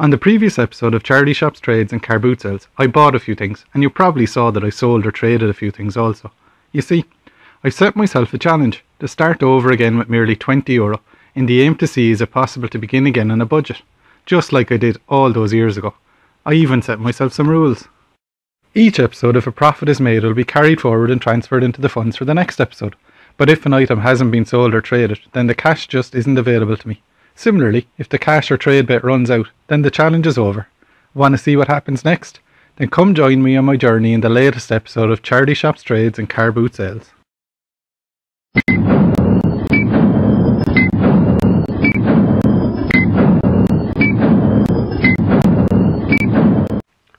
On the previous episode of Charity Shops, Trades and Carboot Sales, I bought a few things, and you probably saw that I sold or traded a few things also. You see, I've set myself a challenge to start over again with merely €20, in the aim to see is it possible to begin again on a budget, just like I did all those years ago. I even set myself some rules. Each episode, if a profit is made, will be carried forward and transferred into the funds for the next episode. But if an item hasn't been sold or traded, then the cash just isn't available to me. Similarly, if the cash or trade bet runs out, then the challenge is over. Want to see what happens next? Then come join me on my journey in the latest episode of Charity Shops, Trades and Carboot Sales.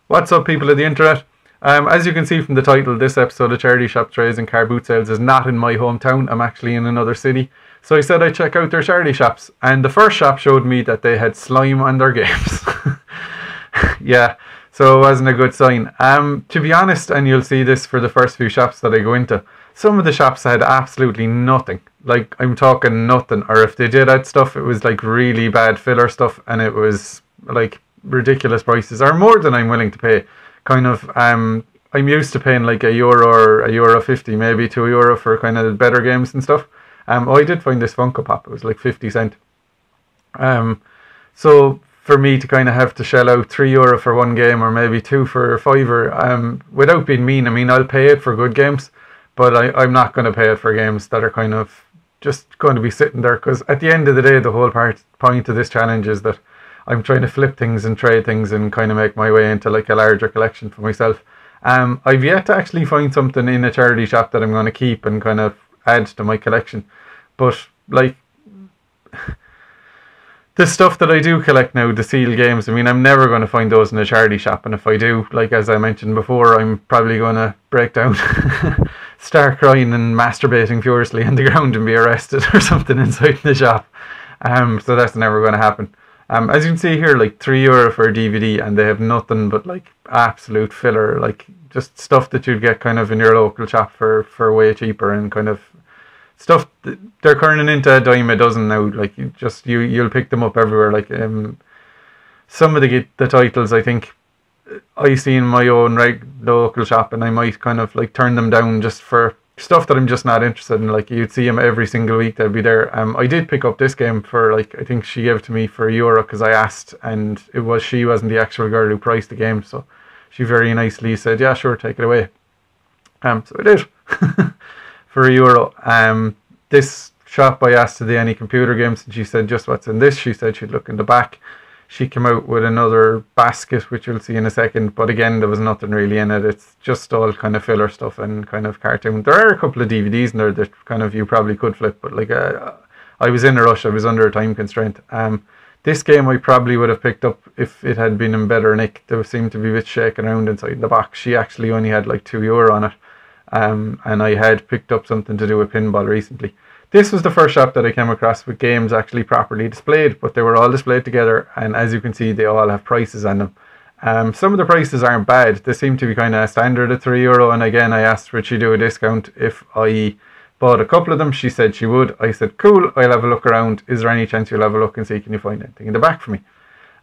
What's up, people of the internet? As you can see from the title, this episode of Charity Shops, Trades and Carboot Sales is not in my hometown. I'm actually in another city. So I said I'd check out their charity shops, and the first shop showed me that they had slime on their games. Yeah, so it wasn't a good sign. To be honest, and you'll see this for the first few shops that I go into, some of the shops had absolutely nothing. Like, I'm talking nothing. Or if they did add stuff, it was like really bad filler stuff, and it was like ridiculous prices, or more than I'm willing to pay. Kind of, I'm used to paying like €1 or €1.50, maybe €2 for kind of better games and stuff. I did find this Funko Pop. It was like 50 cent. So for me to kind of have to shell out €3 for one game, or maybe £2 for a £5, without being mean, I mean, I'll pay it for good games, but I'm not going to pay it for games that are kind of just going to be sitting there, because at the end of the day, the whole point of this challenge is that I'm trying to flip things and trade things and kind of make my way into like a larger collection for myself. I've yet to actually find something in a charity shop that I'm going to keep and kind of add to my collection. But like the stuff that I do collect now, the sealed games, I mean, I'm never going to find those in a charity shop, and if I do, like as I mentioned before, I'm probably going to break down, start crying and masturbating furiously on the ground and be arrested or something inside the shop. So that's never going to happen. As you can see here, like €3 for a DVD, and they have nothing but like absolute filler, like just stuff that you'd get kind of in your local shop for way cheaper, and kind of stuff that they're turning into a dime a dozen now. Like you'll pick them up everywhere. Like some of the titles I think I see in my own local shop, and I might kind of like turn them down just for stuff that I'm just not interested in. Like you'd see them every single week, they'll be there. I did pick up this game for like, I think she gave it to me for €1 because I asked, and she wasn't the actual girl who priced the game, so she very nicely said, yeah, sure, take it away. So I did. For €1. This shop, I asked her any computer games, and she said, just what's in this? She said she'd look in the back. She came out with another basket, which you'll see in a second, but again, there was nothing really in it. It's just all kind of filler stuff and kind of cartoon. There are a couple of DVDs in there that kind of you probably could flip, but like I was in a rush, I was under a time constraint. This game I probably would have picked up if it had been in better nick. There seemed to be a bit shaking around inside the box. She actually only had like €2 on it. And I had picked up something to do with pinball recently. This was the first shop that I came across with games actually properly displayed, but they were all displayed together, and as you can see, they all have prices on them. Some of the prices aren't bad. They seem to be kind of standard at €3, and again, I asked would she do a discount if I bought a couple of them. She said she would. I said, cool, I'll have a look around. Is there any chance you'll have a look and see, can you find anything in the back for me?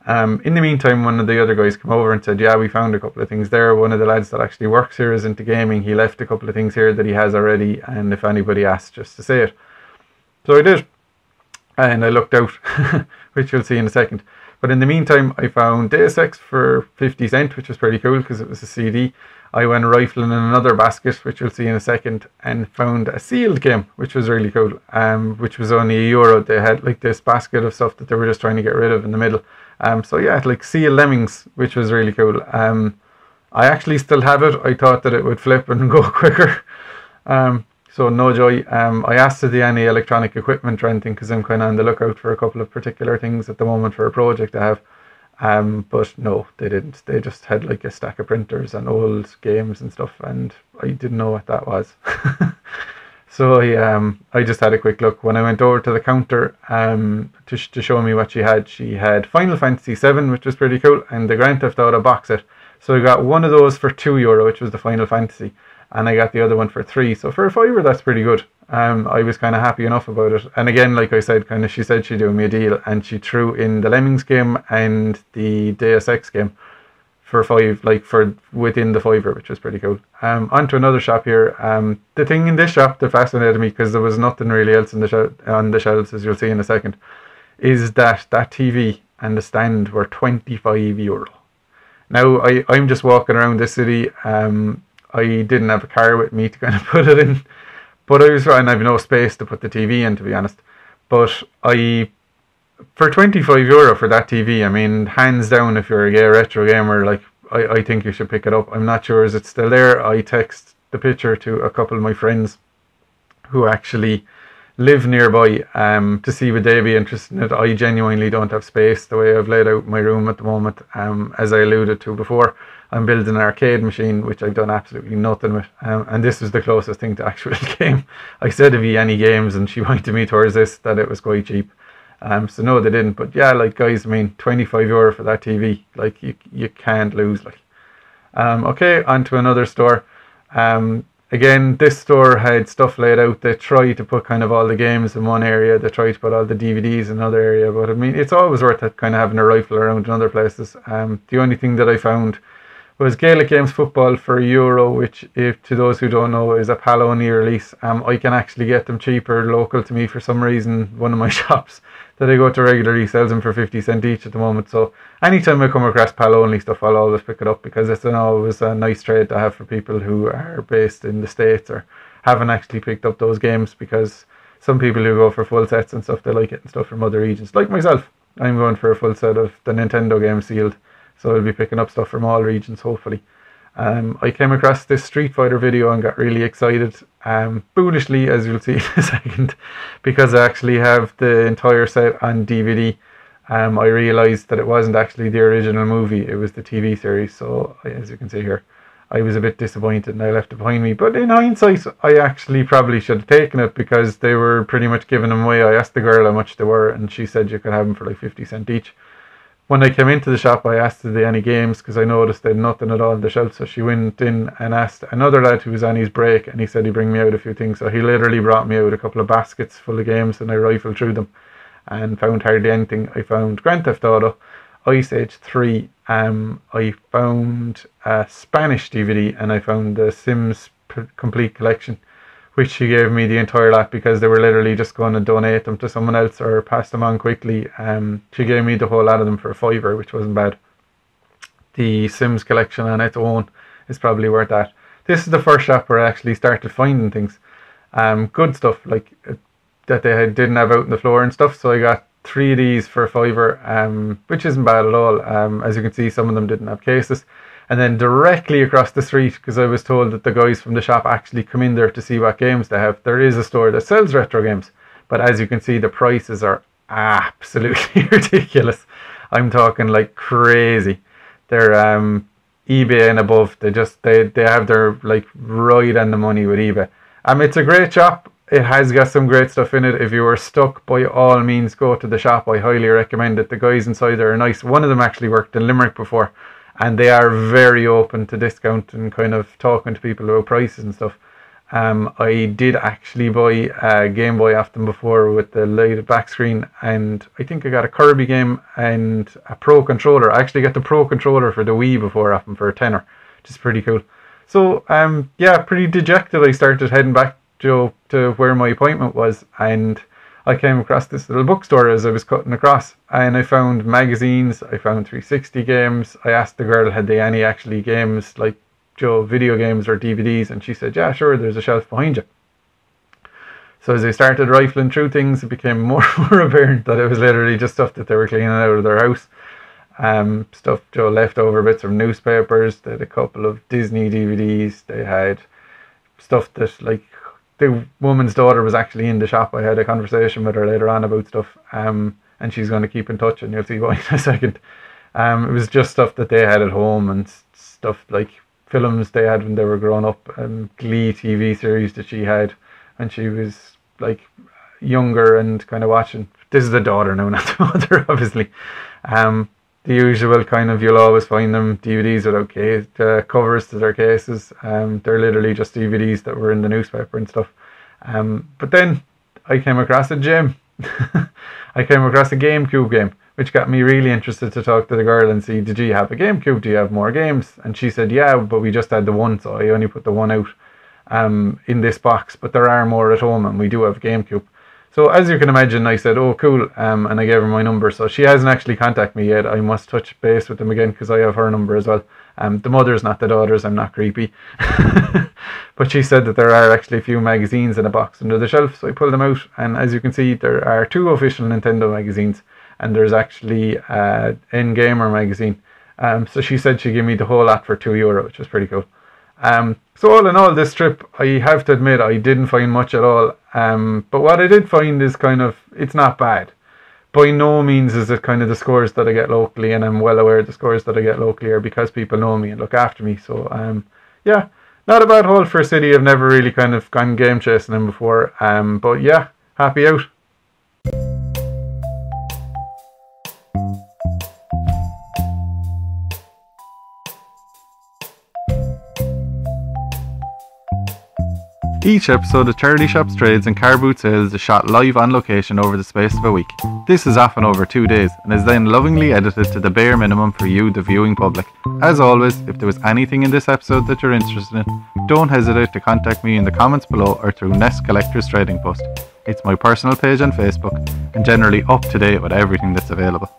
In the meantime, one of the other guys came over and said, yeah, we found a couple of things there. One of the lads that actually works here is into gaming. He left a couple of things here that he has already, and if anybody asks, just to say it. So I did, and I looked out, which you'll see in a second. But in the meantime, I found Deus Ex for 50 cent, which was pretty cool because it was a CD. I went rifling in another basket, which you'll see in a second, and found a sealed game, which was really cool, which was only €1. They had like this basket of stuff that they were just trying to get rid of in the middle. So yeah, like sealed lemmings, which was really cool. I actually still have it. I thought that it would flip and go quicker. So no joy. I asked if they had any electronic equipment or anything, because I'm kind of on the lookout for a couple of particular things at the moment for a project I have. But no, they didn't. They just had like a stack of printers and old games and stuff, and I didn't know what that was. So I just had a quick look. When I went over to the counter to show me what she had Final Fantasy VII, which was pretty cool, and the Grand Theft Auto box set. So I got one of those for €2, which was the Final Fantasy, and I got the other one for €3. So for a €5, that's pretty good. I was kind of happy enough about it. And again, like I said, kind of she said she'd do me a deal, and she threw in the Lemmings game and the Deus Ex game for five, like for within the fiver, which was pretty cool. On to another shop here. The thing in this shop that fascinated me, because there was nothing really else in the on the shelves, as you'll see in a second, is that TV and the stand were €25. Now I'm just walking around this city. I didn't have a car with me to kind of put it in, but and I've no space to put the TV in, to be honest. But for €25 for that TV, I mean, hands down, if you're a gay retro gamer, like I think you should pick it up. I'm not sure is it still there. I text the picture to a couple of my friends who actually live nearby to see would they be interested in it. I genuinely don't have space the way I've laid out my room at the moment. As I alluded to before, I'm building an arcade machine, which I've done absolutely nothing with, and this was the closest thing to actual game. I said if you any games, and she pointed me towards this, that it was quite cheap. So no, they didn't. But yeah, like guys, I mean, €25 for that TV, like you can't lose. Like, okay, on to another store. Again, this store had stuff laid out. They tried to put kind of all the games in one area. They tried to put all the DVDs in another area. But I mean, it's always worth it kind of having a rifle around in other places. The only thing that I found was Gaelic Games Football for €1, which, if to those who don't know, is a PAL only release. I can actually get them cheaper local to me for some reason. One of my shops that I go to regularly sells them for 50 cents each at the moment. So anytime I come across PAL only stuff, I'll always pick it up, because it's always a nice trade to have for people who are based in the States or haven't actually picked up those games, because some people who go for full sets and stuff, they like getting stuff from other regions. Like myself, I'm going for a full set of the Nintendo games sealed. So I'll be picking up stuff from all regions, hopefully. I came across this Street Fighter video and got really excited, foolishly, as you'll see in a second, because I actually have the entire set on DVD. I realised that it wasn't actually the original movie, it was the TV series. So as you can see here, I was a bit disappointed and I left it behind me. But in hindsight, I actually probably should have taken it, because they were pretty much giving them away. I asked the girl how much they were, and she said you could have them for like 50 cents each. When I came into the shop, I asked if they had any games, because I noticed they had nothing at all on the shelf. So she went in and asked another lad who was on his break, and he said he'd bring me out a few things. So he literally brought me out a couple of baskets full of games, and I rifled through them and found hardly anything. I found Grand Theft Auto, Ice Age 3, I found a Spanish DVD, and I found the Sims Complete Collection, which she gave me the entire lot, because they were literally just going to donate them to someone else or pass them on quickly. She gave me the whole lot of them for €5, which wasn't bad. The Sims collection on its own is probably worth that. This is the first shop where I actually started finding things, good stuff like that they didn't have out on the floor and stuff. So I got 3 of these for €5, which isn't bad at all. As you can see, some of them didn't have cases. And then directly across the street, because I was told that the guys from the shop actually come in there to see what games they have, there is a store that sells retro games. But as you can see, the prices are absolutely ridiculous. I'm talking like crazy. They're eBay and above. They have their like right on the money with eBay. It's a great shop. It has got some great stuff in it. If you were stuck, by all means go to the shop. I highly recommend it. The guys inside there are nice. One of them actually worked in Limerick before, and they are very open to discount and kind of talking to people about prices and stuff. I did actually buy a Game Boy off them before with the lighted back screen, and I think I got a Kirby game and a Pro Controller. I actually got the Pro Controller for the Wii before off them for £10, which is pretty cool. So yeah, pretty dejected. I started heading back to where my appointment was, and I came across this little bookstore as I was cutting across, and I found magazines, I found 360 games. I asked the girl had they any actually games like video games or DVDs, and she said yeah, sure, there's a shelf behind you. So as I started rifling through things, it became more and more apparent that it was literally just stuff that they were cleaning out of their house. Stuff, leftover bits from newspapers. They had a couple of Disney DVDs. They had stuff that, like, the woman's daughter was actually in the shop. I had a conversation with her later on about stuff, and she's going to keep in touch, and you'll see why in a second. It was just stuff that they had at home, and stuff like films they had when they were growing up, Glee TV series that she had when she was like younger and kind of watching. This is the daughter now, not the mother, obviously. The usual kind of, you'll always find them DVDs without covers to their cases. They're literally just DVDs that were in the newspaper and stuff. But then I came across a gem. I came across a GameCube game, which got me really interested to talk to the girl and see, did you have a GameCube? Do you have more games? And she said, yeah, but we just had the one, so I only put the one out in this box, but there are more at home and we do have GameCube. So as you can imagine, I said, oh, cool, and I gave her my number. So she hasn't actually contacted me yet. I must touch base with them again because I have her number as well. The mothers, not the daughters. I'm not creepy. But she said that there are actually a few magazines in a box under the shelf, so I pulled them out. And as you can see, there are 2 official Nintendo magazines, and there's actually N Gamer magazine. So she said she'd give me the whole lot for €2, which was pretty cool. So all in all, this trip, I have to admit, I didn't find much at all. But what I did find is kind of, it's not bad. By no means is it kind of the scores that I get locally, and I'm well aware the scores that I get locally are because people know me and look after me. So yeah, not a bad haul for a city. I've never really kind of gone game chasing them before. But yeah, happy out. Each episode of Charity Shops Trades and Carboot Sales is shot live on location over the space of a week. This is often over 2 days and is then lovingly edited to the bare minimum for you, the viewing public. As always, if there was anything in this episode that you're interested in, don't hesitate to contact me in the comments below or through Nest Collector's Trading Post. It's my personal page on Facebook and generally up to date with everything that's available.